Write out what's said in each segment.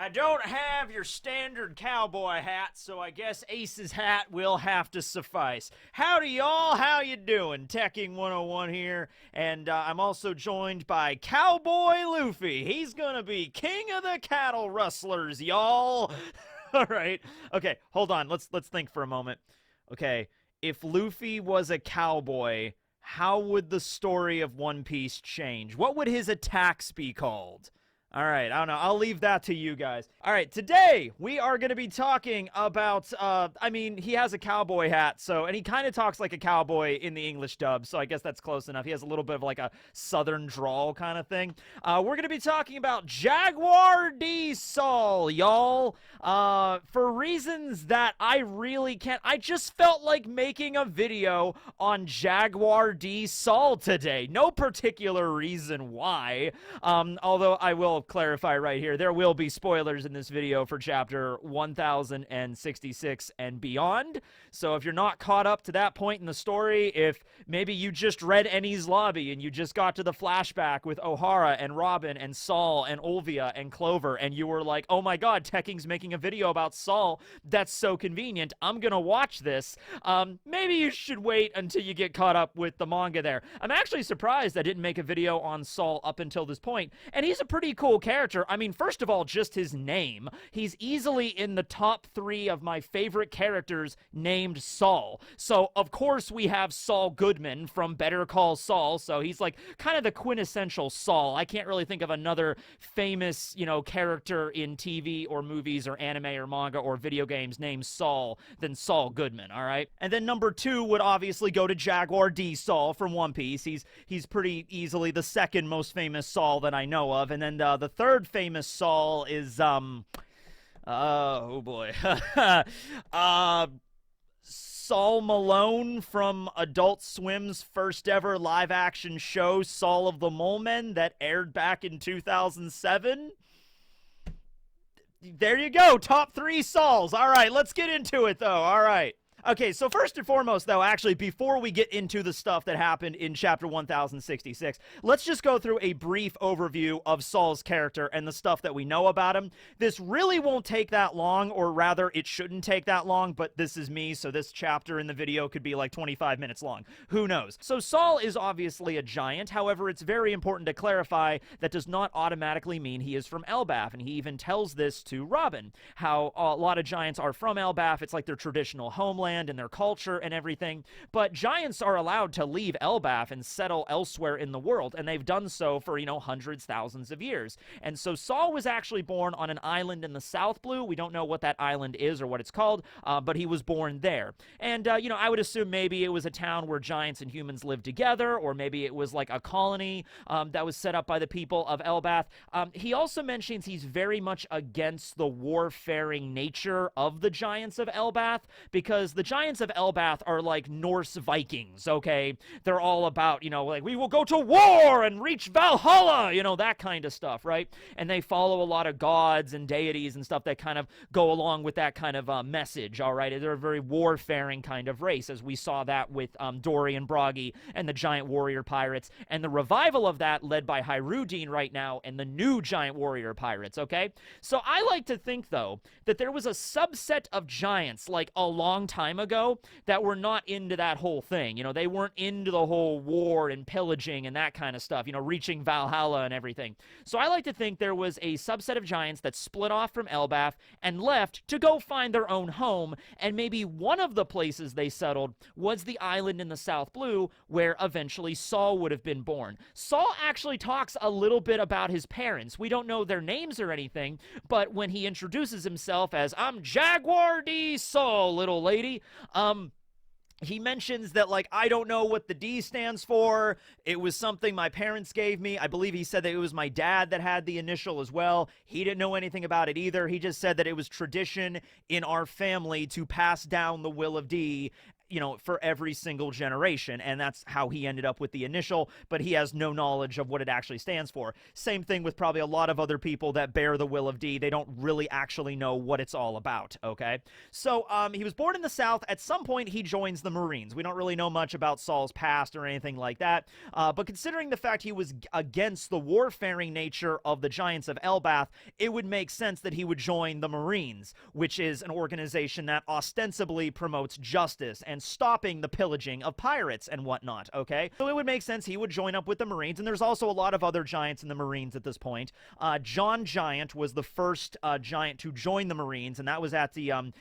I don't have your standard cowboy hat, so I guess Ace's hat will have to suffice. Howdy, y'all. How you doing? Tekking101 here, and I'm also joined by Cowboy Luffy. He's gonna be king of the cattle rustlers, y'all. All right. Okay, hold on. Let's think for a moment. Okay, if Luffy was a cowboy, how would the story of One Piece change? What would his attacks be called? All right, I don't know. I'll leave that to you guys. All right, today we are going to be talking about, he has a cowboy hat, and he kind of talks like a cowboy in the English dub, so I guess that's close enough. He has a little bit of like a southern drawl kind of thing. We're going to be talking about Jaguar D. Saul, y'all, for reasons that I really can't. I just felt like making a video on Jaguar D. Saul today. No particular reason why, although I will clarify right here, there will be spoilers in this video for chapter 1066 and beyond. So if you're not caught up to that point in the story, if maybe you just read Ennie's Lobby and you just got to the flashback with Ohara and Robin and Saul and Olvia and Clover, and you were like, oh my god, Tekking's making a video about Saul, that's so convenient, I'm gonna watch this, maybe you should wait until you get caught up with the manga there. I'm actually surprised I didn't make a video on Saul up until this point, and he's a pretty cool character. I mean, first of all, just his name. He's easily in the top 3 of my favorite characters named Saul. So, of course, we have Saul Goodman from Better Call Saul, so he's like kind of the quintessential Saul. I can't really think of another famous, character in TV or movies or anime or manga or video games named Saul than Saul Goodman, all right? And then number 2 would obviously go to Jaguar D. Saul from One Piece. He's pretty easily the second most famous Saul that I know of. And then the third famous Saul is, oh boy. Saul Malone from Adult Swim's first ever live action show, Saul of the Mole Men, that aired back in 2007. There you go, top 3 Sauls. All right, let's get into it, though. All right. Okay, so first and foremost, though, actually, before we get into the stuff that happened in chapter 1066, let's just go through a brief overview of Saul's character and the stuff that we know about him. This really won't take that long, or rather, it shouldn't take that long, but this is me, so this chapter in the video could be like 25 minutes long. Who knows? So Saul is obviously a giant. However, it's very important to clarify that does not automatically mean he is from Elbaf, and he even tells this to Robin, how a lot of giants are from Elbaf. It's like their traditional homeland and their culture and everything, but giants are allowed to leave Elbaf and settle elsewhere in the world, and they've done so for, hundreds, thousands of years. And so Saul was actually born on an island in the South Blue. We don't know what that island is or what it's called, but he was born there. And, I would assume maybe it was a town where giants and humans lived together, or maybe it was like a colony that was set up by the people of Elbaf. He also mentions he's very much against the warfaring nature of the giants of Elbaf, because the giants of Elbaf are like Norse Vikings, okay? They're all about, like, we will go to war and reach Valhalla, that kind of stuff, right? And they follow a lot of gods and deities and stuff that kind of go along with that kind of message, all right? They're a very warfaring kind of race, as we saw that with Dorian Bragi and the giant warrior pirates, and the revival of that led by Hyrudine right now and the new giant warrior pirates, okay? So I like to think, though, that there was a subset of giants, like a long time ago, that were not into that whole thing. They weren't into the whole war and pillaging and that kind of stuff, reaching Valhalla and everything. So I like to think there was a subset of giants that split off from Elbaf and left to go find their own home, and maybe one of the places they settled was the island in the South Blue where eventually Saul would have been born. Saul actually talks a little bit about his parents. We don't know their names or anything, but when he introduces himself as, I'm Jaguar D. Saul, little lady, he mentions that, like, I don't know what the D stands for. It was something my parents gave me. I believe he said that it was my dad that had the initial as well. He didn't know anything about it either. He just said that it was tradition in our family to pass down the will of D, for every single generation, and that's how he ended up with the initial, but he has no knowledge of what it actually stands for. Same thing with probably a lot of other people that bear the Will of D. They don't really actually know what it's all about, okay? So he was born in the South. At some point, he joins the Marines. We don't really know much about Saul's past or anything like that, but considering the fact he was against the warfaring nature of the Giants of Elbath, it would make sense that he would join the Marines, which is an organization that ostensibly promotes justice and stopping the pillaging of pirates and whatnot, okay? So it would make sense he would join up with the Marines, and there's also a lot of other giants in the Marines at this point. John Giant was the first giant to join the Marines, and that was at the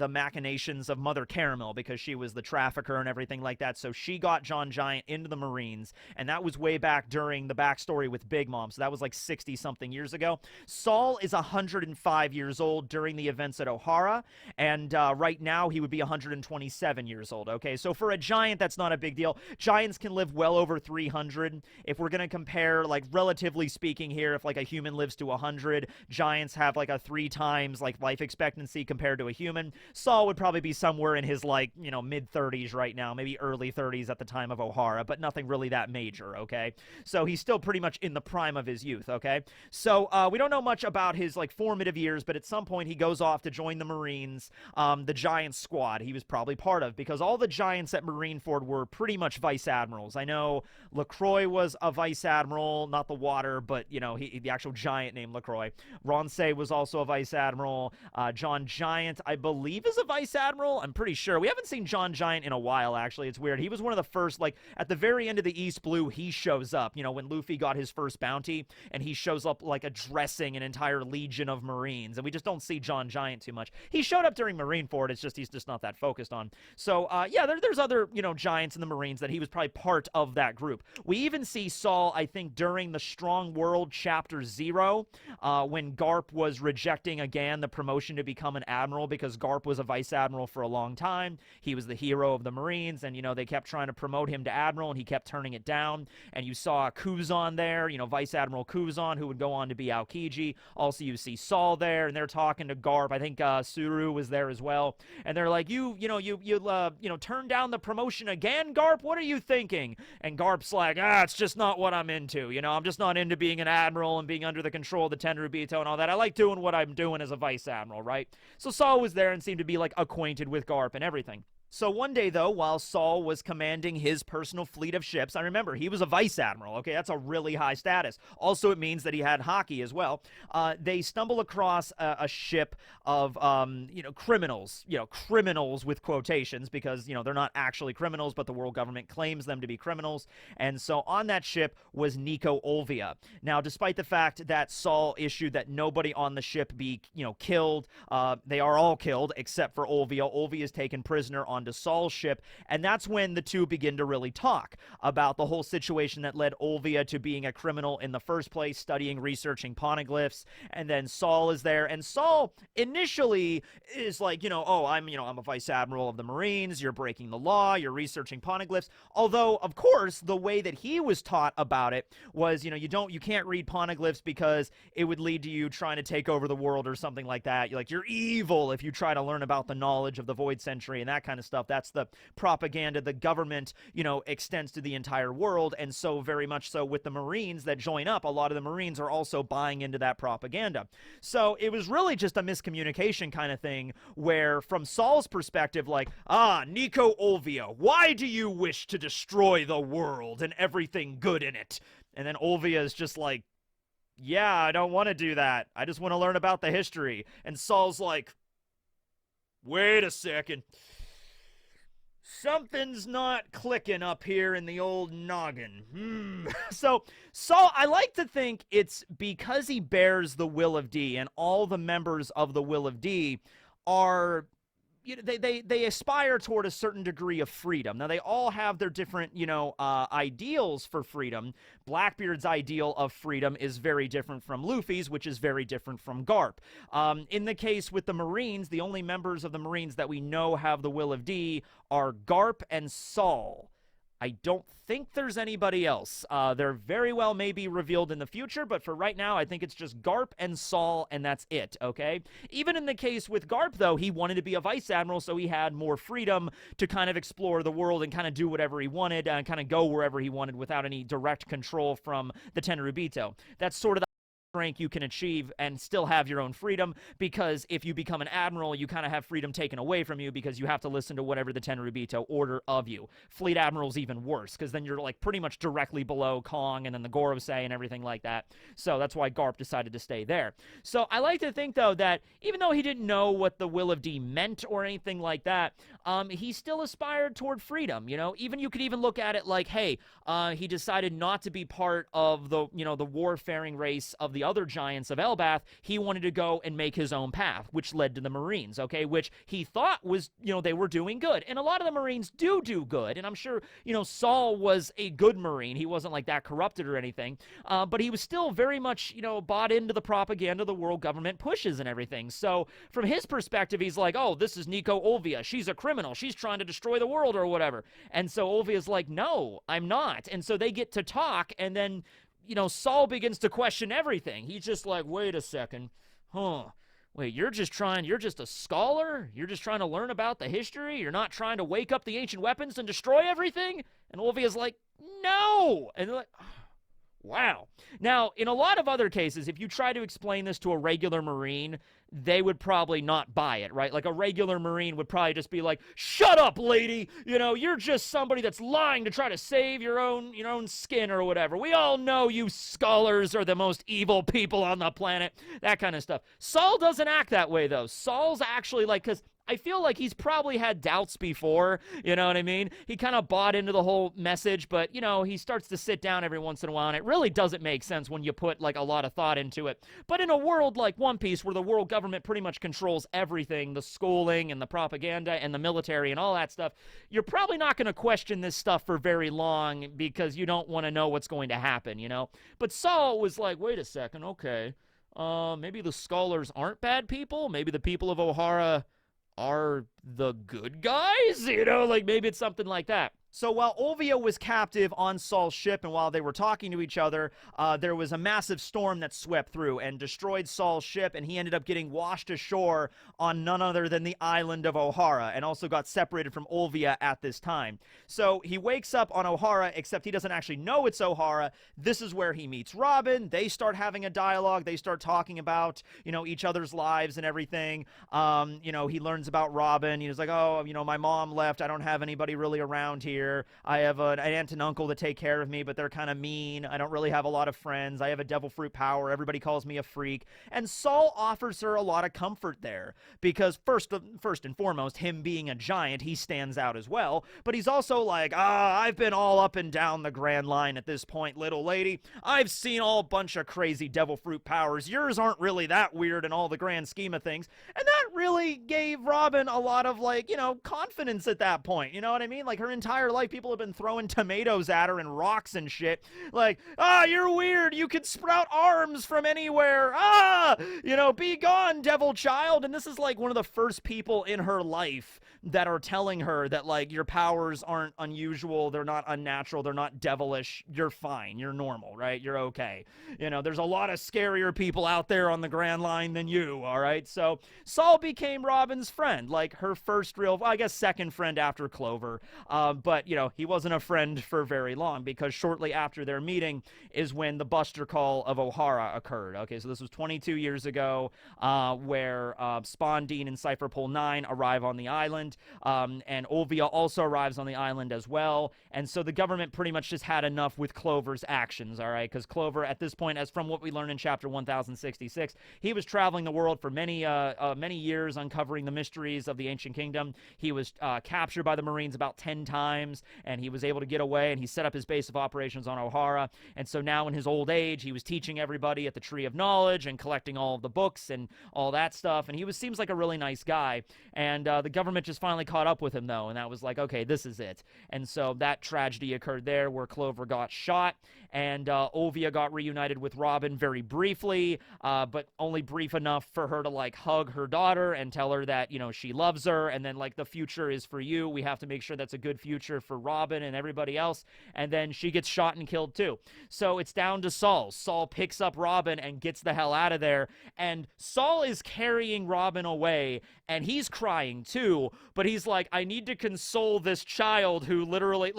machinations of Mother Caramel, because she was the trafficker and everything like that, so she got John Giant into the Marines, and that was way back during the backstory with Big Mom, so that was like 60-something years ago. Saul is 105 years old during the events at Ohara, and right now he would be 127 years old, okay? So for a giant, that's not a big deal. Giants can live well over 300. If we're going to compare, like, relatively speaking here, if, like, a human lives to 100, giants have, like, a 3 times, like, life expectancy compared to a human. Saul would probably be somewhere in his, like, mid-30s right now, maybe early 30s at the time of Ohara, but nothing really that major, okay? So he's still pretty much in the prime of his youth, okay? So we don't know much about his, like, formative years, but at some point he goes off to join the Marines, the Giant Squad he was probably part of, because all the giants at Marineford were pretty much vice admirals. I know LaCroix was a vice admiral, not the water, but, the actual giant named LaCroix. Ronsay was also a vice admiral. John Giant, I believe, is a vice admiral. I'm pretty sure. We haven't seen John Giant in a while, actually. It's weird. He was one of the first, like, at the very end of the East Blue, he shows up, when Luffy got his first bounty, and he shows up, like, addressing an entire legion of Marines, and we just don't see John Giant too much. He showed up during Marineford, it's just he's just not that focused on. So, yeah, there's other, giants in the Marines that he was probably part of that group. We even see Saul, I think, during the Strong World Chapter 0, when Garp was rejecting again the promotion to become an admiral, because Garp was a vice admiral for a long time. He was the hero of the Marines, and, they kept trying to promote him to admiral, and he kept turning it down. And you saw Kuzan there, Vice Admiral Kuzan, who would go on to be Aokiji. Also, you see Saul there, and they're talking to Garp. I think Suru was there as well. And they're like, you turn down the promotion again, Garp? What are you thinking? And Garp's like, it's just not what I'm into. I'm just not into being an admiral and being under the control of the Tenryubito and all that. I like doing what I'm doing as a vice admiral, right? So Saul was there and seemed to be, like, acquainted with Garp and everything. So one day, though, while Saul was commanding his personal fleet of ships, I remember, he was a vice admiral, okay? That's a really high status. Also, it means that he had hockey as well. They stumble across a ship of, criminals, criminals with quotations, because, they're not actually criminals, but the world government claims them to be criminals. And so on that ship was Nico Olvia. Now, despite the fact that Saul issued that nobody on the ship be, killed, they are all killed except for Olvia. Olvia is taken prisoner on onto Saul's ship, and that's when the two begin to really talk about the whole situation that led Olvia to being a criminal in the first place, studying, researching poneglyphs, and then Saul is there, and Saul initially is like, I'm a vice admiral of the Marines, you're breaking the law, you're researching poneglyphs, although, of course, the way that he was taught about it was, you can't read poneglyphs because it would lead to you trying to take over the world or something like that. You're evil if you try to learn about the knowledge of the Void Century and that kind of stuff. That's the propaganda the government, extends to the entire world, and so very much so with the Marines that join up, a lot of the Marines are also buying into that propaganda. So it was really just a miscommunication kind of thing, where from Saul's perspective, like, Nico Olvia, why do you wish to destroy the world and everything good in it? And then Olvia is just like, yeah, I don't want to do that. I just want to learn about the history. And Saul's like, wait a second. Something's not clicking up here in the old noggin. So Saul, I like to think it's because he bears the Will of D, and all the members of the Will of D are, they aspire toward a certain degree of freedom. Now, they all have their different, ideals for freedom. Blackbeard's ideal of freedom is very different from Luffy's, which is very different from Garp. In the case with the Marines, the only members of the Marines that we know have the Will of D are Garp and Saul. I don't think there's anybody else. There very well may be revealed in the future, but for right now, I think it's just Garp and Saul, and that's it, okay? Even in the case with Garp, though, he wanted to be a vice admiral, so he had more freedom to kind of explore the world and kind of do whatever he wanted and kind of go wherever he wanted without any direct control from the Tenryubito. That's sort of the rank you can achieve and still have your own freedom, because if you become an admiral, you kind of have freedom taken away from you because you have to listen to whatever the Tenryubito order of you. Fleet admiral's even worse, because then you're like pretty much directly below Kong and then the Gorosei and everything like that. So that's why Garp decided to stay there. So I like to think, though, that even though he didn't know what the Will of D meant or anything like that, he still aspired toward freedom. You know, even you could even look at it like, hey, he decided not to be part of the, you know, the warfaring race of the other giants of Elbath. He wanted to go and make his own path, which led to the Marines, okay, which he thought was, you know, they were doing good. And a lot of the Marines do good, and I'm sure, you know, Saul was a good Marine. He wasn't like that corrupted or anything, but he was still very much, you know, bought into the propaganda the world government pushes and everything. So from his perspective, he's like, oh, this is Nico Olvia. She's a criminal. She's trying to destroy the world or whatever. And so Olvia's like, no, I'm not. And so they get to talk, and then, you know, Saul begins to question everything. He's just like, wait a second. Wait, you're just a scholar? You're just trying to learn about the history? You're not trying to wake up the ancient weapons and destroy everything? And Olvia's like, no. And they're like, wow. Now, in a lot of other cases, if you try to explain this to a regular Marine, they would probably not buy it, right? Like a regular Marine would probably just be like, shut up, lady. You know, you're just somebody that's lying to try to save your own skin or whatever. We all know you scholars are the most evil people on the planet. That kind of stuff. Saul doesn't act that way, though. Saul's actually like, because I feel like he's probably had doubts before, you know what I mean? He kind of bought into the whole message, but, you know, he starts to sit down every once in a while, and it really doesn't make sense when you put, like, a lot of thought into it. But in a world like One Piece, where the world government pretty much controls everything, the schooling and the propaganda and the military and all that stuff, you're probably not going to question this stuff for very long because you don't want to know what's going to happen, you know? But Saul was like, wait a second, okay, maybe the scholars aren't bad people? Maybe the people of Ohara are the good guys? You know, like maybe it's something like that. So while Olvia was captive on Saul's ship and while they were talking to each other, there was a massive storm that swept through and destroyed Saul's ship, and he ended up getting washed ashore on none other than the island of Ohara, and also got separated from Olvia at this time. So he wakes up on Ohara, except he doesn't actually know it's Ohara. This is where he meets Robin. They start having a dialogue. They start talking about, you know, each other's lives and everything. You know, he learns about Robin. He was like, oh, you know, my mom left. I don't have anybody really around here. I have an aunt and uncle that take care of me, but they're kind of mean. I don't really have a lot of friends. I have a devil fruit power. Everybody calls me a freak. And Saul offers her a lot of comfort there because first and foremost, him being a giant, he stands out as well. But he's also like, I've been all up and down the Grand Line at this point, little lady. I've seen all bunch of crazy devil fruit powers. Yours aren't really that weird in all the grand scheme of things. And that really gave Robin a lot of, like, you know, confidence at that point. You know what I mean? Like, her entire life, people have been throwing tomatoes at her and rocks and shit. Like, you're weird. You can sprout arms from anywhere. You know, be gone, devil child. And this is like one of the first people in her life that are telling her that, like, your powers aren't unusual, they're not unnatural, they're not devilish, you're fine, you're normal, right? You're okay. You know, there's a lot of scarier people out there on the Grand Line than you, all right? So Saul became Robin's friend, like her first real, well, I guess second friend after Clover, but, you know, he wasn't a friend for very long because shortly after their meeting is when the Buster Call of Ohara occurred. Okay, so this was 22 years ago, where Spondine and Cypher Pole 9 arrive on the island. And Olvia also arrives on the island as well. And so the government pretty much just had enough with Clover's actions, all right? Because Clover, at this point, as from what we learn in chapter 1066, he was traveling the world for many years, uncovering the mysteries of the ancient kingdom. He was captured by the Marines about 10 times, and he was able to get away, and he set up his base of operations on Ohara. And so now in his old age, he was teaching everybody at the Tree of Knowledge and collecting all of the books and all that stuff. And he seems like a really nice guy. And the government just finally caught up with him, though, and that was like, okay, this is it. And so that tragedy occurred there where Clover got shot, and Olvia got reunited with Robin very briefly, but only brief enough for her to, like, hug her daughter and tell her that, you know, she loves her, and then, like, the future is for you. We have to make sure that's a good future for Robin and everybody else. And then she gets shot and killed too. So it's down to Saul. Saul picks up Robin and gets the hell out of there. And Saul is carrying Robin away, and he's crying too, but he's like, I need to console this child who literally,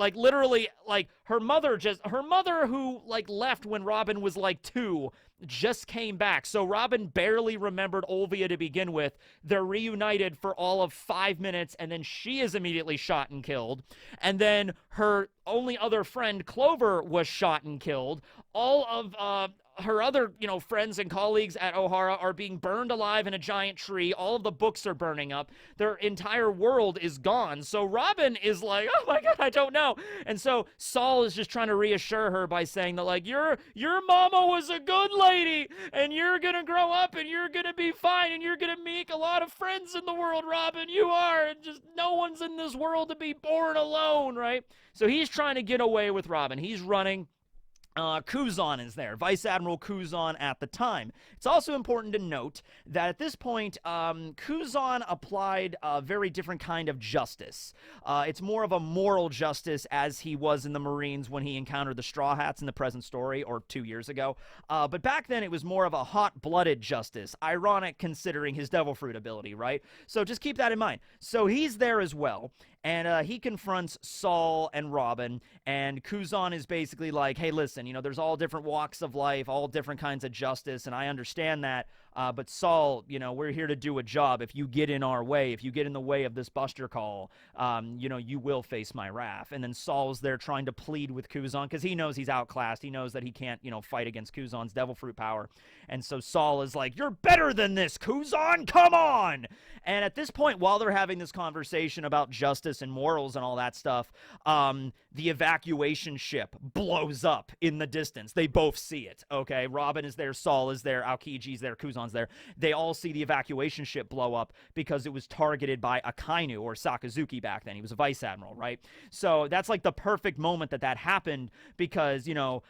her mother who, like, left when Robin was, like, 2, just came back. So Robin barely remembered Olvia to begin with. They're reunited for all of 5 minutes, and then she is immediately shot and killed. And then her only other friend, Clover, was shot and killed. All of her other, you know, friends and colleagues at Ohara are being burned alive in a giant tree. All of the books are burning up. Their entire world is gone. So Robin is like, oh my God, I don't know. And so Saul is just trying to reassure her by saying that, like, your mama was a good lady, and you're gonna grow up, and you're gonna be fine, and you're gonna make a lot of friends in the world, Robin. You are. And just no one's in this world to be born alone, right? So he's trying to get away with Robin. He's running. Kuzan is there, Vice Admiral Kuzan at the time. It's also important to note that at this point, Kuzan applied a very different kind of justice. It's more of a moral justice, as he was in the Marines when he encountered the Straw Hats in the present story, or 2 years ago. But back then, it was more of a hot-blooded justice. Ironic considering his Devil Fruit ability, right? So just keep that in mind. So he's there as well. And he confronts Saul and Robin, and Kuzan is basically like, hey, listen, you know, there's all different walks of life, all different kinds of justice, and I understand that, but Saul, you know, we're here to do a job. If you get in our way, if you get in the way of this Buster Call, you know, you will face my wrath. And then Saul's there trying to plead with Kuzan, because he knows he's outclassed. He knows that he can't, you know, fight against Kuzan's Devil Fruit power. And so Saul is like, you're better than this, Kuzan, come on! And at this point, while they're having this conversation about justice and morals and all that stuff, the evacuation ship blows up in the distance. They both see it, okay? Robin is there, Saul is there, Aokiji's there, Kuzan's there. They all see the evacuation ship blow up because it was targeted by Akainu, or Sakazuki back then. He was a vice admiral, right? So that's like the perfect moment that happened, because, you know,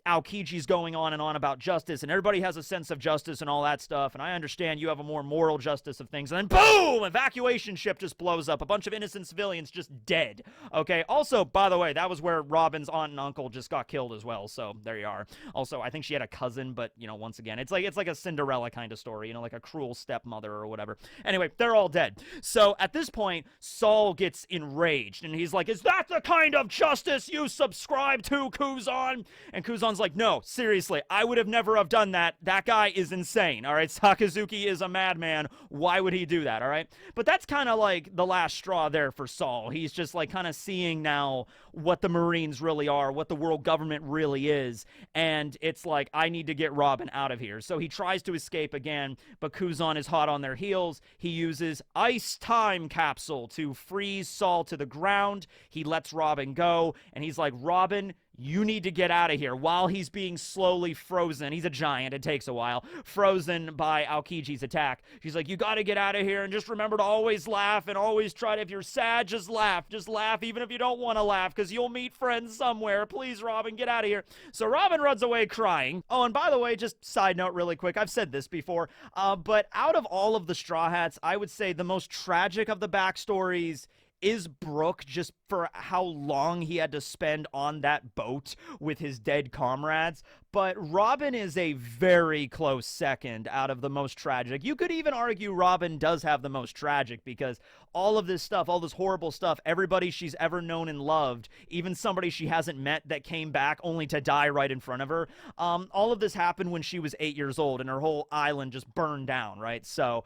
Aokiji's going on and on about justice, and everybody has a sense of justice and all that stuff, and I understand you have a more moral justice of things, and then boom, evacuation ship just blows up, a bunch of innocent civilians just dead. Okay, also, by the way, that was where Robin's aunt and uncle just got killed as well, so there you are. Also, I think she had a cousin, but, you know, once again, it's like a Cinderella kind of story, you know, like a cruel stepmother or whatever. Anyway, they're all dead. So at this point, Saul gets enraged, and he's like, is that the kind of justice you subscribe to, Kuzan? And Kuzan's like, no, seriously, I would have never have done that. That guy is insane, all right? Sakazuki is a madman. Why would he do that, all right? But that's kind of like the last straw there for Saul. He's just like kind of seeing now what the Marines really are, what the world government really is, and it's like, I need to get Robin out of here. So he tries to escape again, but Kuzan is hot on their heels. He uses Ice Time Capsule to freeze Saul to the ground. He lets Robin go, and he's like, Robin, you need to get out of here, while he's being slowly frozen. He's a giant. It takes a while. Frozen by Aokiji's attack. She's like, you got to get out of here, and just remember to always laugh, and always try to, if you're sad, just laugh. Just laugh even if you don't want to laugh, because you'll meet friends somewhere. Please, Robin, get out of here. So Robin runs away crying. Oh, and by the way, just side note really quick, I've said this before, but out of all of the Straw Hats, I would say the most tragic of the backstories is Brook, just for how long he had to spend on that boat with his dead comrades. But Robin is a very close second out of the most tragic. You could even argue Robin does have the most tragic, because all of this stuff, all this horrible stuff, everybody she's ever known and loved, even somebody she hasn't met that came back only to die right in front of her, all of this happened when she was 8 years old, and her whole island just burned down, right? So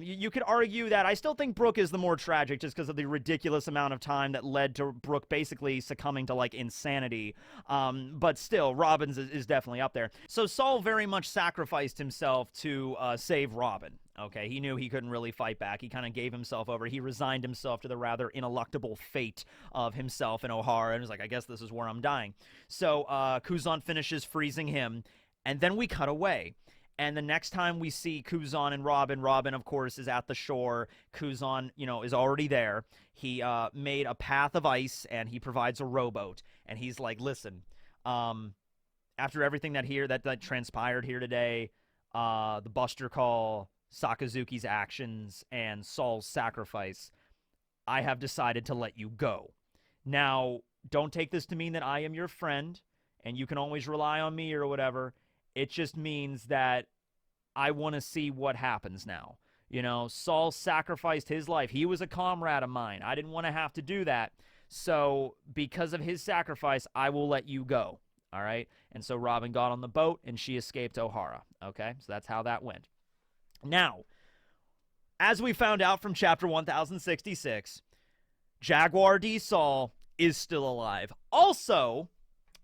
you could argue that. I still think Brook is the more tragic, just because of the ridiculous amount of time that led to Brook basically succumbing to, like, insanity. But still, Robin's is definitely up there. So Saul very much sacrificed himself to save Robin. Okay, he knew he couldn't really fight back. He kind of gave himself over. He resigned himself to the rather ineluctable fate of himself in Ohara, and was like, I guess this is where I'm dying. So Kuzan finishes freezing him, and then we cut away. And the next time we see Kuzan and Robin, of course, is at the shore. Kuzan, you know, is already there. He made a path of ice, and he provides a rowboat. And he's like, listen, after everything that transpired here today, the Buster Call, Sakazuki's actions and Saul's sacrifice, I have decided to let you go. Now, don't take this to mean that I am your friend and you can always rely on me or whatever. It just means that I want to see what happens now. You know, Saul sacrificed his life. He was a comrade of mine. I didn't want to have to do that. So because of his sacrifice, I will let you go. All right? And so Robin got on the boat and she escaped Ohara. Okay? So that's how that went. Now, as we found out from chapter 1066, Jaguar D. Saul is still alive. Also,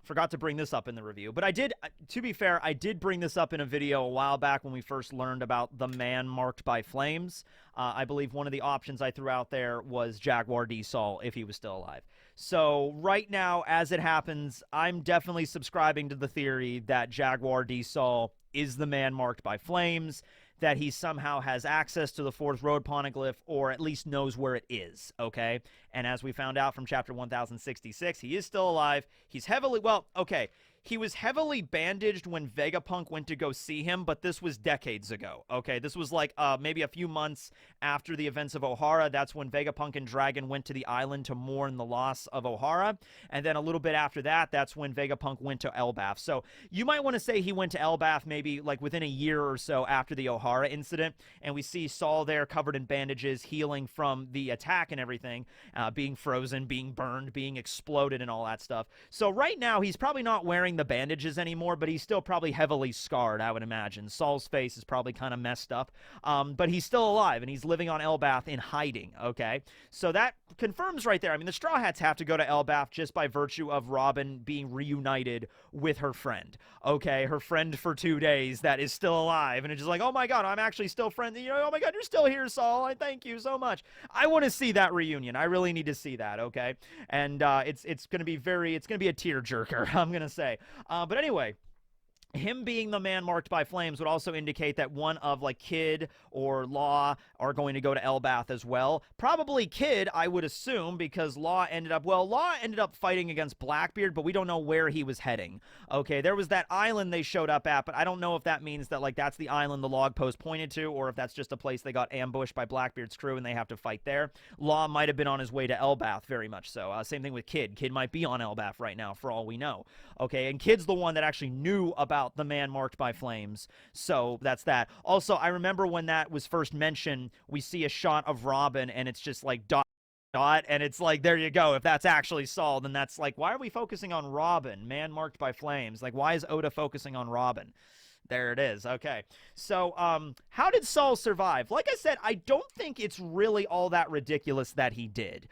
forgot to bring this up in the review, but I did, to be fair, I did bring this up in a video a while back when we first learned about the man marked by flames. I believe one of the options I threw out there was Jaguar D. Saul if he was still alive. So right now, as it happens, I'm definitely subscribing to the theory that Jaguar D. Saul is the man marked by flames, that he somehow has access to the fourth road poneglyph, or at least knows where it is, okay? And as we found out from chapter 1066, he is still alive. He's heavily, well, okay, he was heavily bandaged when Vegapunk went to go see him, but this was decades ago, okay? This was like maybe a few months after the events of Ohara. That's when Vegapunk and Dragon went to the island to mourn the loss of Ohara. And then a little bit after that, that's when Vegapunk went to Elbaf. So you might want to say he went to Elbaf maybe like within a year or so after the Ohara incident. And we see Saul there covered in bandages, healing from the attack and everything, being frozen, being burned, being exploded and all that stuff. So right now, he's probably not wearing the bandages anymore, but he's still probably heavily scarred, I would imagine. Saul's face is probably kind of messed up, but he's still alive, and he's living on Elbaf in hiding, okay? So that confirms right there. I mean, the Straw Hats have to go to Elbaf just by virtue of Robin being reunited with her friend, okay? Her friend for 2 days that is still alive, and it's just like, oh my god, I'm actually still friends. You know, oh my god, you're still here, Saul. I thank you so much. I want to see that reunion. I really need to see that, okay? And it's going to be a tearjerker, I'm going to say. But anyway, him being the man marked by flames would also indicate that one of like Kid or Law are going to go to Elbaf as well. Probably Kid, I would assume, because Law ended up fighting against Blackbeard, but we don't know where he was heading. Okay, there was that island they showed up at, but I don't know if that means that like that's the island the log post pointed to, or if that's just a place they got ambushed by Blackbeard's crew and they have to fight there. Law might have been on his way to Elbaf, very much so. Same thing with Kid. Kid might be on Elbaf right now, for all we know. Okay, and Kid's the one that actually knew about the man marked by flames, so that's that. Also, I remember when that was first mentioned, we see a shot of Robin and it's just like dot and it's like, there you go. If that's actually Saul, then that's like, why are we focusing on Robin, man marked by flames? Like, why is Oda focusing on Robin? There it is. Okay. So, how did Saul survive? Like I said, I don't think it's really all that ridiculous that he did.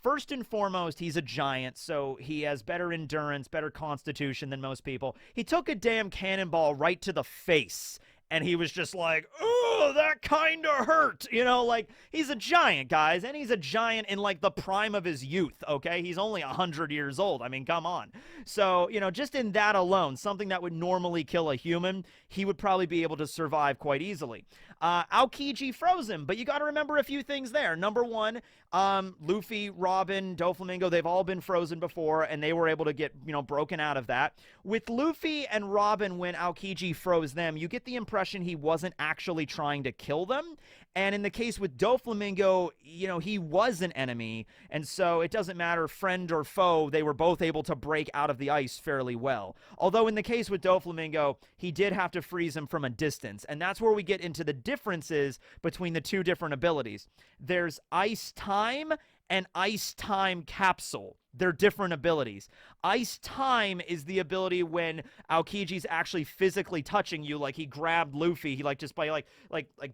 First and foremost, he's a giant, so he has better endurance, better constitution than most people. He took a damn cannonball right to the face, and he was just like, oh, that kind of hurt. You know, like, he's a giant, guys, and he's a giant in, like, the prime of his youth, okay? He's only 100 years old. I mean, come on. So, you know, just in that alone, something that would normally kill a human, he would probably be able to survive quite easily. Aokiji froze him, but you got to remember a few things there. Number one, Luffy, Robin, Doflamingo, they've all been frozen before, and they were able to get, you know, broken out of that. With Luffy and Robin, when Aokiji froze them, you get the impression he wasn't actually trying to kill them. And in the case with Doflamingo, you know, he was an enemy, and so it doesn't matter, friend or foe, they were both able to break out of the ice fairly well. Although in the case with Doflamingo, he did have to freeze him from a distance, and that's where we get into the differences between the two different abilities. There's Ice Time and Ice Time Capsule. They're different abilities. Ice Time is the ability when Aokiji's actually physically touching you, like he grabbed Luffy, he like just by like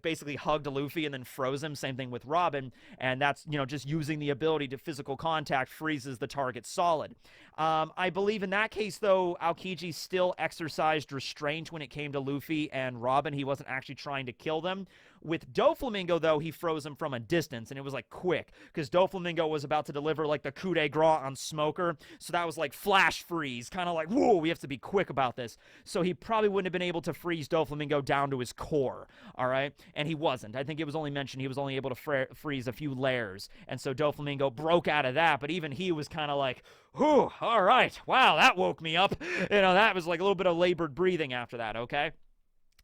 basically hugged Luffy and then froze him. Same thing with Robin, and that's, you know, just using the ability to physical contact freezes the target solid. I believe in that case though, Aokiji still exercised restraint when it came to Luffy and Robin. He wasn't actually trying to kill them. With Doflamingo though, he froze him from a distance, and it was like quick, because Doflamingo was about to deliver like the coup de grace on Smoker, so that was like flash freeze, kind of like, whoa, we have to be quick about this. So he probably wouldn't have been able to freeze Doflamingo down to his core, all right? And he wasn't. I think it was only mentioned he was only able to freeze a few layers, and so Doflamingo broke out of that, but even he was kind of like, whew, all right, wow, that woke me up. You know, that was like a little bit of labored breathing after that, okay?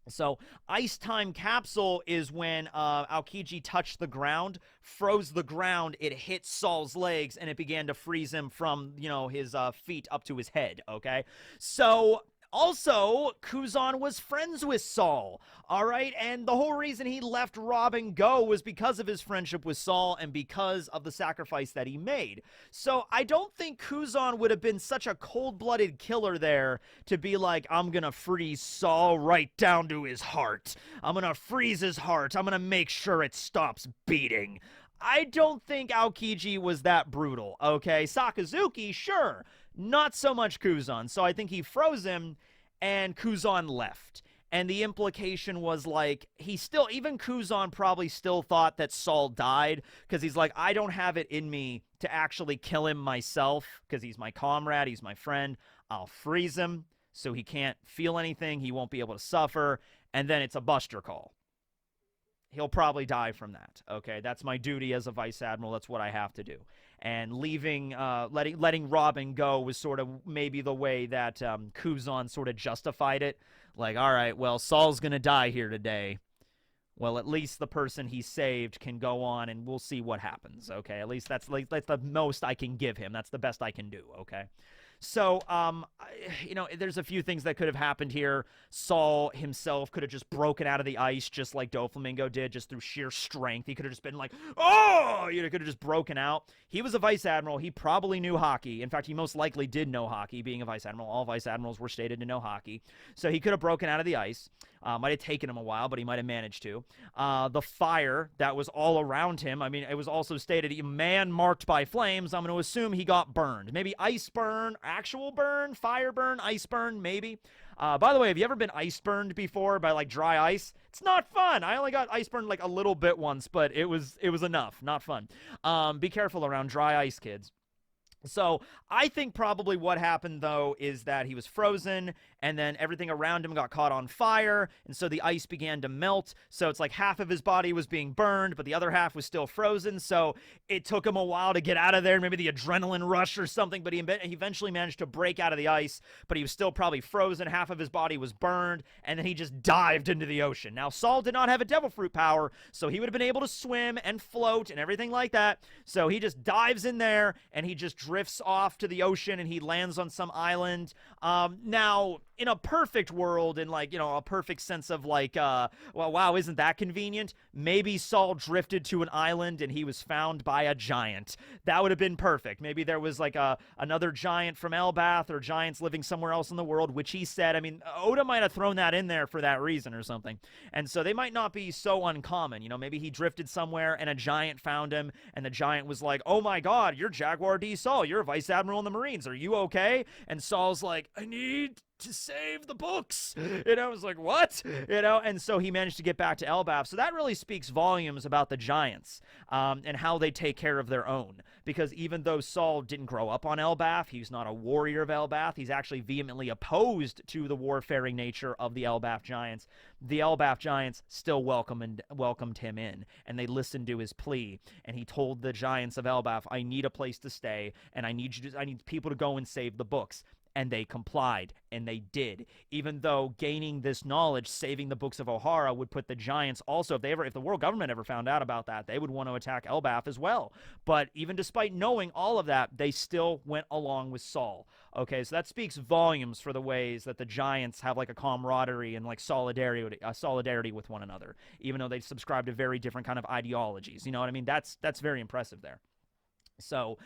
So, ice time capsule is when Aokiji touched the ground, froze the ground, it hit Saul's legs, and it began to freeze him from, his feet up to his head, okay? So, also, Kuzan was friends with Saul, all right? And the whole reason he left Rob and go was because of his friendship with Saul and because of the sacrifice that he made. So I don't think Kuzan would have been such a cold-blooded killer there to be like, I'm gonna freeze Saul right down to his heart. I'm gonna freeze his heart. I'm gonna make sure it stops beating. I don't think Aokiji was that brutal, okay? Sakazuki, sure. Not so much Kuzan. So I think he froze him and Kuzan left. And the implication was like, even Kuzan probably still thought that Saul died because he's like, I don't have it in me to actually kill him myself because he's my comrade, he's my friend. I'll freeze him so he can't feel anything, he won't be able to suffer, and then it's a buster call. He'll probably die from that. Okay, that's my duty as a vice admiral. That's what I have to do. And letting Robin go was sort of maybe the way that Kuzan sort of justified it. Like, all right, well, Saul's gonna die here today. Well, at least the person he saved can go on, and we'll see what happens. Okay, at least that's the most I can give him. That's the best I can do. Okay. So, there's a few things that could have happened here. Saul himself could have just broken out of the ice just like Doflamingo did, just through sheer strength. He could have just been like, oh, could have just broken out. He was a vice admiral. He probably knew hockey. In fact, he most likely did know hockey, being a vice admiral. All vice admirals were stated to know hockey. So he could have broken out of the ice. Might have taken him a while, but he might have managed to. The fire that was all around him, I mean, it was also stated, a man marked by flames. I'm going to assume he got burned. Maybe ice burn, actual burn, fire burn, ice burn, maybe. By the way, have you ever been ice burned before by like dry ice? It's not fun. I only got ice burned like a little bit once, but it was enough. Not fun. Be careful around dry ice, kids. So I think probably what happened, though, is that he was frozen, and then everything around him got caught on fire, and so the ice began to melt. So it's like half of his body was being burned, but the other half was still frozen. So it took him a while to get out of there, maybe the adrenaline rush or something, but he eventually managed to break out of the ice, but he was still probably frozen. Half of his body was burned, and then he just dived into the ocean. Now, Saul did not have a devil fruit power, so he would have been able to swim and float and everything like that. So he just dives in there, and he just drifts off to the ocean, and he lands on some island. Now, in a perfect world, in like, a perfect sense of like, well, wow, isn't that convenient? Maybe Saul drifted to an island and he was found by a giant. That would have been perfect. Maybe there was like another giant from Elbath or giants living somewhere else in the world, which he said, I mean, Oda might have thrown that in there for that reason or something. And so they might not be so uncommon. Maybe he drifted somewhere and a giant found him, and the giant was like, oh my God, you're Jaguar D. Saul. You're a vice admiral in the Marines. Are you okay? And Saul's like, I need to save the books. I was like, what? And so he managed to get back to Elbath. So that really speaks volumes about the giants and how they take care of their own. Because even though Saul didn't grow up on Elbath, he's not a warrior of Elbath, he's actually vehemently opposed to the warfaring nature of the Elbath giants. The Elbath giants still welcomed him in, and they listened to his plea. And he told the giants of Elbath, I need a place to stay, and I need people to go and save the books. And they complied, and they did. Even though gaining this knowledge, saving the books of Ohara, would put the giants also, if the world government ever found out about that, they would want to attack Elbath as well. But even despite knowing all of that, they still went along with Saul. Okay, so that speaks volumes for the ways that the giants have like a camaraderie and like solidarity with one another, even though they subscribe to very different kind of ideologies. You know what I mean? That's very impressive there. So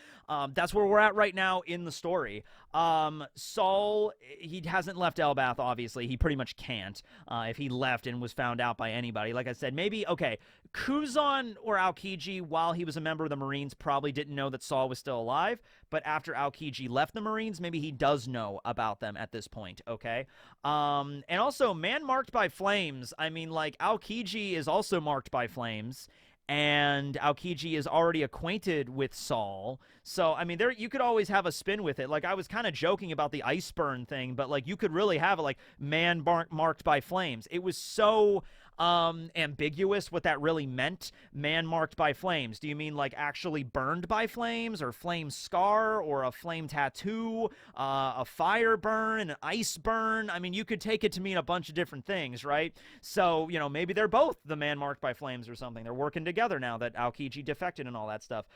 that's where we're at right now in the story. Saul, he hasn't left Elbath, obviously. He pretty much can't if he left and was found out by anybody. Like I said, maybe, okay, Kuzan or Aokiji, while he was a member of the Marines, probably didn't know that Saul was still alive. But after Aokiji left the Marines, maybe he does know about them at this point, okay? And also, man marked by flames. I mean, like, Aokiji is also marked by flames. And Aokiji is already acquainted with Saul. So, I mean, you could always have a spin with it. Like, I was kind of joking about the ice burn thing, but, like, you could really have it, like, man marked by flames. It was so, ambiguous what that really meant. Man marked by flames. Do you mean like actually burned by flames, or flame scar, or a flame tattoo, a fire burn, an ice burn? I mean, you could take it to mean a bunch of different things, right? So, you know, maybe they're both the man marked by flames or something. They're working together now that Aokiji defected and all that stuff.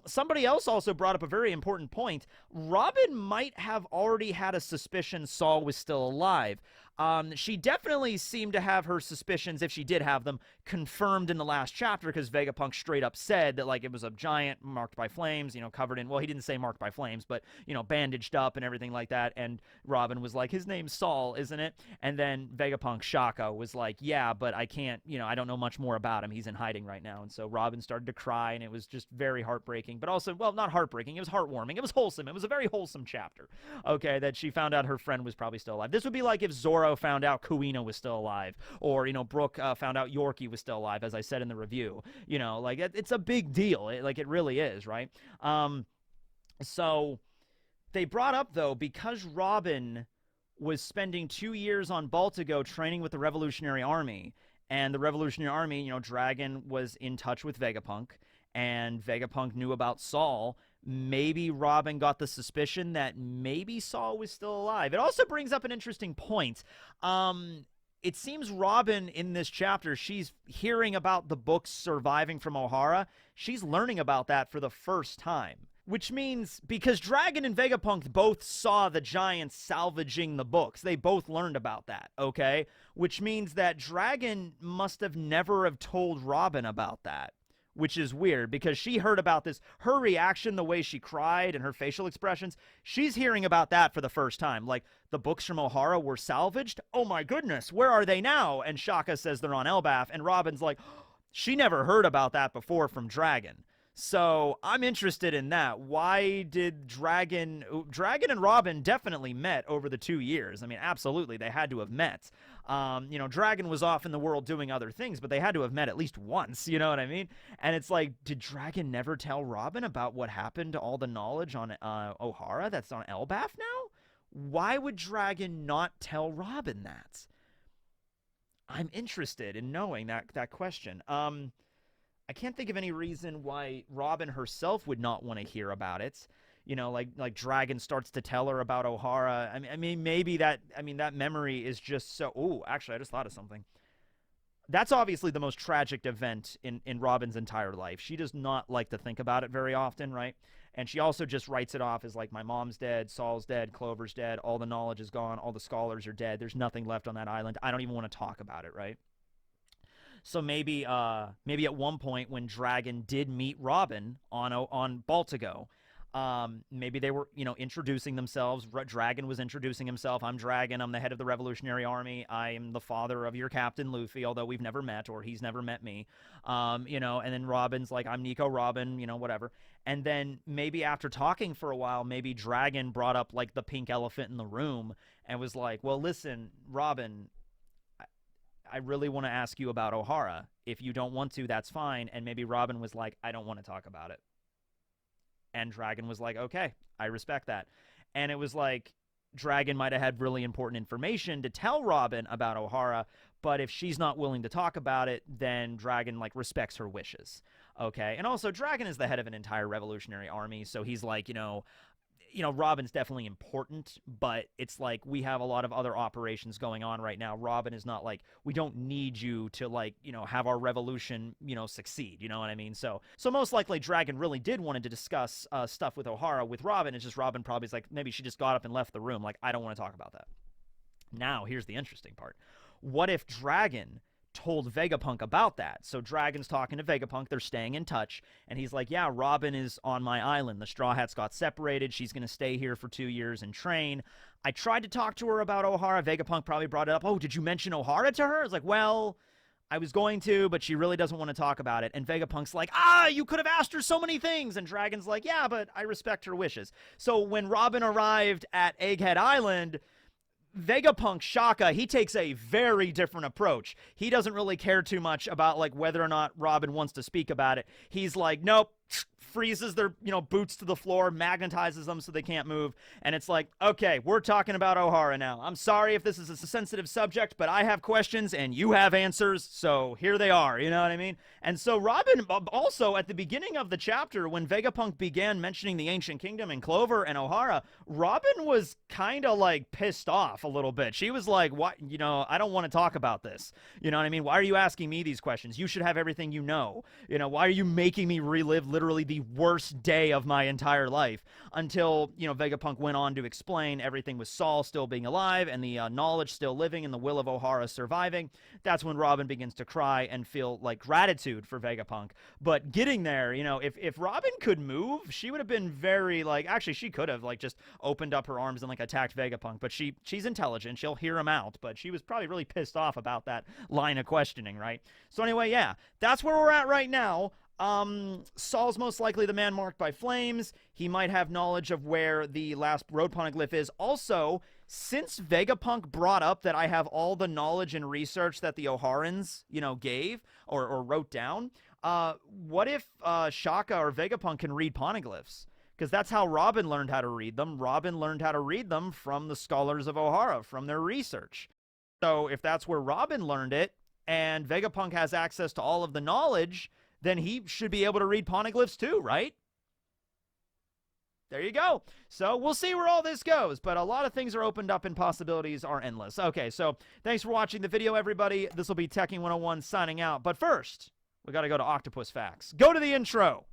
Somebody else also brought up a very important point. Robin might have already had a suspicion Saul was still alive. She definitely seemed to have her suspicions, if she did have them, confirmed in the last chapter, because Vegapunk straight up said that, like, it was a giant marked by flames, you know, covered in, well, he didn't say marked by flames, but, you know, bandaged up and everything like that, and Robin was like, his name's Saul, isn't it? And then Vegapunk Shaka was like, yeah, but I can't, you know, I don't know much more about him, he's in hiding right now. And so Robin started to cry, and it was just very heartbreaking, but also, well, not heartbreaking, it was heartwarming, it was wholesome, it was a very wholesome chapter, okay, that she found out her friend was probably still alive. This would be like if Zoro found out Kuina was still alive, or, you know, Brooke found out Yorkie was still alive, as I said in the review. You know, like, it's a big deal. It really is, right? So they brought up, though, because Robin was spending 2 years on Baltigo training with the Revolutionary Army, and the Revolutionary Army, you know, Dragon was in touch with Vegapunk, and Vegapunk knew about Saul. Maybe Robin got the suspicion that maybe Saul was still alive. It also brings up an interesting point. It seems Robin in this chapter, she's hearing about the books surviving from Ohara. She's learning about that for the first time. Which means, because Dragon and Vegapunk both saw the giants salvaging the books, they both learned about that, okay? Which means that Dragon must have never have told Robin about that. Which is weird, because she heard about this. Her reaction, the way she cried and her facial expressions, she's hearing about that for the first time. Like, the books from Ohara were salvaged? Oh my goodness, where are they now? And Shaka says they're on Elbaf, and Robin's like, she never heard about that before from Dragon. So I'm interested in that. Why did Dragon and Robin definitely met over the 2 years. I mean, absolutely, they had to have met. You know, Dragon was off in the world doing other things, but they had to have met at least once, you know what I mean? And it's like, did Dragon never tell Robin about what happened to all the knowledge on Ohara that's on Elbaf now? Why would Dragon not tell Robin that? I'm interested in knowing that question. I can't think of any reason why Robin herself would not want to hear about it. You know, like Dragon starts to tell her about Ohara. I mean, maybe that memory is just so... Ooh, actually, I just thought of something. That's obviously the most tragic event in Robin's entire life. She does not like to think about it very often, right? And she also just writes it off as like, my mom's dead, Saul's dead, Clover's dead, all the knowledge is gone, all the scholars are dead, there's nothing left on that island. I don't even want to talk about it, right? So maybe at one point when Dragon did meet Robin on Baltigo, maybe they were, you know, introducing themselves. Dragon was introducing himself. I'm Dragon. I'm the head of the Revolutionary Army. I am the father of your Captain Luffy, although we've never met, or he's never met me. You know, and then Robin's like, I'm Nico Robin, you know, whatever. And then maybe after talking for a while, maybe Dragon brought up like the pink elephant in the room and was like, well, listen, Robin, I really want to ask you about Ohara. If you don't want to, that's fine. And maybe Robin was like, I don't want to talk about it. And Dragon was like, okay, I respect that. And it was like, Dragon might have had really important information to tell Robin about Ohara, but if she's not willing to talk about it, then Dragon, like, respects her wishes. Okay? And also, Dragon is the head of an entire revolutionary army, so he's like, you know, Robin's definitely important, but it's like we have a lot of other operations going on right now. Robin is not like, we don't need you to, like, you know, have our revolution, you know, succeed. You know what I mean? So most likely Dragon really did wanted to discuss stuff with Ohara with Robin. It's just Robin probably is like, maybe she just got up and left the room. Like, I don't want to talk about that. Now, here's the interesting part. What if Dragon told Vegapunk about that? So Dragon's talking to Vegapunk, they're staying in touch, and he's like, yeah, Robin is on my island. The Straw Hats got separated. She's going to stay here for 2 years and train. I tried to talk to her about Ohara. Vegapunk probably brought it up. Oh, did you mention Ohara to her? It's like, well, I was going to, but she really doesn't want to talk about it. And Vegapunk's like, you could have asked her so many things. And Dragon's like, yeah, but I respect her wishes. So when Robin arrived at Egghead Island, Vegapunk Shaka, he takes a very different approach. He doesn't really care too much about, like, whether or not Robin wants to speak about it. He's like, nope, freezes their, boots to the floor, magnetizes them so they can't move. And it's like, okay, we're talking about Ohara now. I'm sorry if this is a sensitive subject, but I have questions and you have answers, so here they are, you know what I mean? And so Robin, also at the beginning of the chapter, when Vegapunk began mentioning the Ancient Kingdom and Clover and Ohara, Robin was kind of like pissed off a little bit. She was like, what, I don't want to talk about this. You know what I mean? Why are you asking me these questions? You should have everything you know. Why are you making me relive literally the worst day of my entire life? Until, Vegapunk went on to explain everything with Saul still being alive and the knowledge still living and the will of Ohara surviving. That's when Robin begins to cry and feel like gratitude for Vegapunk. But getting there, if Robin could move, she would have been very actually she could have just opened up her arms and attacked Vegapunk, but she's intelligent, she'll hear him out, but she was probably really pissed off about that line of questioning, right? So anyway, yeah, that's where we're at right now. Saul's most likely the man marked by flames. He might have knowledge of where the last road poneglyph is. Also, since Vegapunk brought up that I have all the knowledge and research that the Oharans, gave or wrote down, what if Shaka or Vegapunk can read poneglyphs? Because that's how Robin learned how to read them. Robin learned how to read them from the scholars of Ohara, from their research. So if that's where Robin learned it, and Vegapunk has access to all of the knowledge, then he should be able to read poneglyphs too, right? There you go. So we'll see where all this goes, but a lot of things are opened up and possibilities are endless. Okay, so thanks for watching the video, everybody. This will be Tekking101 signing out. But first, we got to go to Octopus Facts. Go to the intro.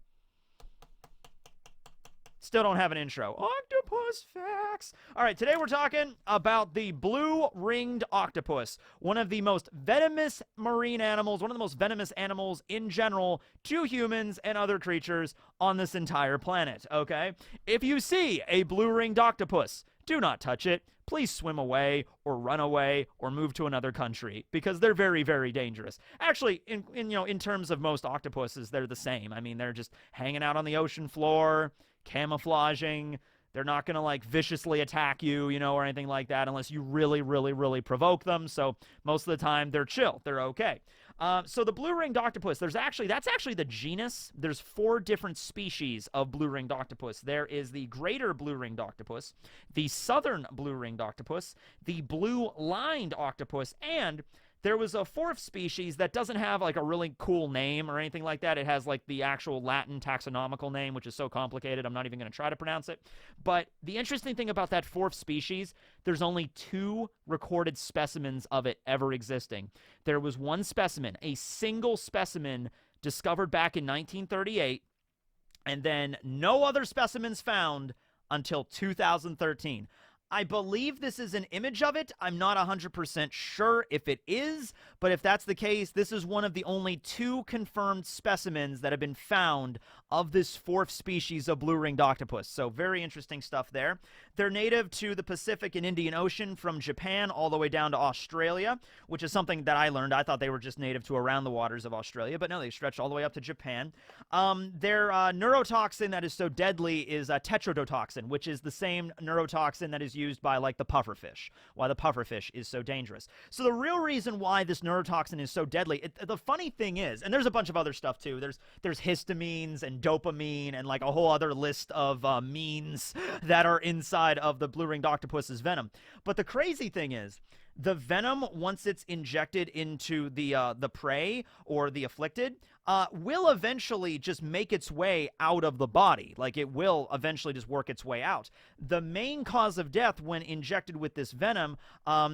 Still don't have an intro. Octopus Facts. All right, today we're talking about the blue-ringed octopus, one of the most venomous marine animals, one of the most venomous animals in general to humans and other creatures on this entire planet, okay? If you see a blue-ringed octopus, do not touch it. Please swim away or run away or move to another country because they're very, very dangerous. Actually, in terms of most octopuses, they're the same. I mean, they're just hanging out on the ocean floor, camouflaging. They're not going to viciously attack you, or anything like that unless you really, really, really provoke them. So most of the time they're chill. They're okay. So the blue-ringed octopus, that's actually the genus. There's 4 different species of blue-ringed octopus. There is the greater blue-ringed octopus, the southern blue-ringed octopus, the blue-lined octopus, and there was a 4th species that doesn't have a really cool name or anything like that. It has the actual Latin taxonomical name, which is so complicated I'm not even going to try to pronounce it. But the interesting thing about that 4th species, there's only 2 recorded specimens of it ever existing. There was one specimen, a single specimen discovered back in 1938, and then no other specimens found until 2013. I believe this is an image of it. I'm not 100% sure if it is, but if that's the case, this is one of the only 2 confirmed specimens that have been found of this 4th species of blue-ringed octopus. So very interesting stuff there. They're native to the Pacific and Indian Ocean from Japan all the way down to Australia, which is something that I learned. I thought they were just native to around the waters of Australia, but no, they stretch all the way up to Japan. Their neurotoxin that is so deadly is tetrodotoxin, which is the same neurotoxin that is used by the pufferfish, why the pufferfish is so dangerous. So the real reason why this neurotoxin is so deadly, the funny thing is, and there's a bunch of other stuff too, there's histamines and dopamine and a whole other list of means that are inside of the blue-ringed octopus's venom. But the crazy thing is, the venom, once it's injected into the prey or the afflicted, will eventually just make its way out of the body. It will eventually just work its way out. The main cause of death when injected with this venom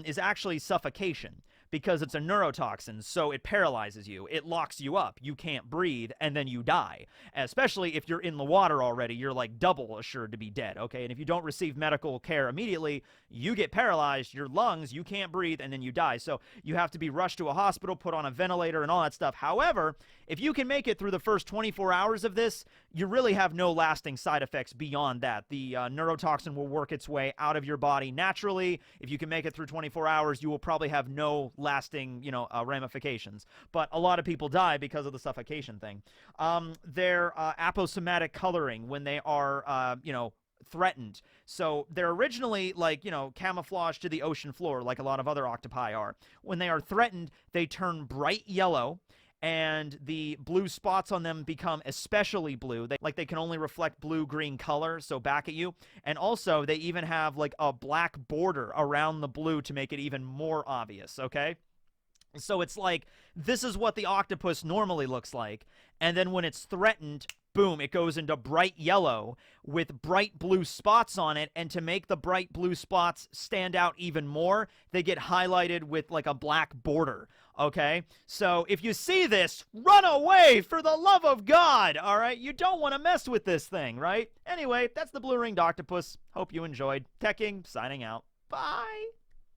is actually suffocation, because it's a neurotoxin, so it paralyzes you. It locks you up. You can't breathe, and then you die. Especially if you're in the water already, you're double assured to be dead, okay? And if you don't receive medical care immediately, you get paralyzed, your lungs, you can't breathe, and then you die. So you have to be rushed to a hospital, put on a ventilator, and all that stuff. However, if you can make it through the first 24 hours of this, you really have no lasting side effects beyond that. The neurotoxin will work its way out of your body naturally. If you can make it through 24 hours, you will probably have no lasting, ramifications. But a lot of people die because of the suffocation thing. Their aposematic coloring when they are, threatened. So they're originally camouflaged to the ocean floor like a lot of other octopi are. When they are threatened, they turn bright yellow, and the blue spots on them become especially blue. They can only reflect blue-green color, so back at you. And also, they even have like a black border around the blue to make it even more obvious, okay? So it's like, this is what the octopus normally looks like, and then when it's threatened, boom, it goes into bright yellow with bright blue spots on it, and to make the bright blue spots stand out even more, they get highlighted with like a black border, okay? So if you see this, run away for the love of God, all right? You don't want to mess with this thing, right? Anyway, that's the blue-ringed octopus. Hope you enjoyed. Tekking, signing out. Bye!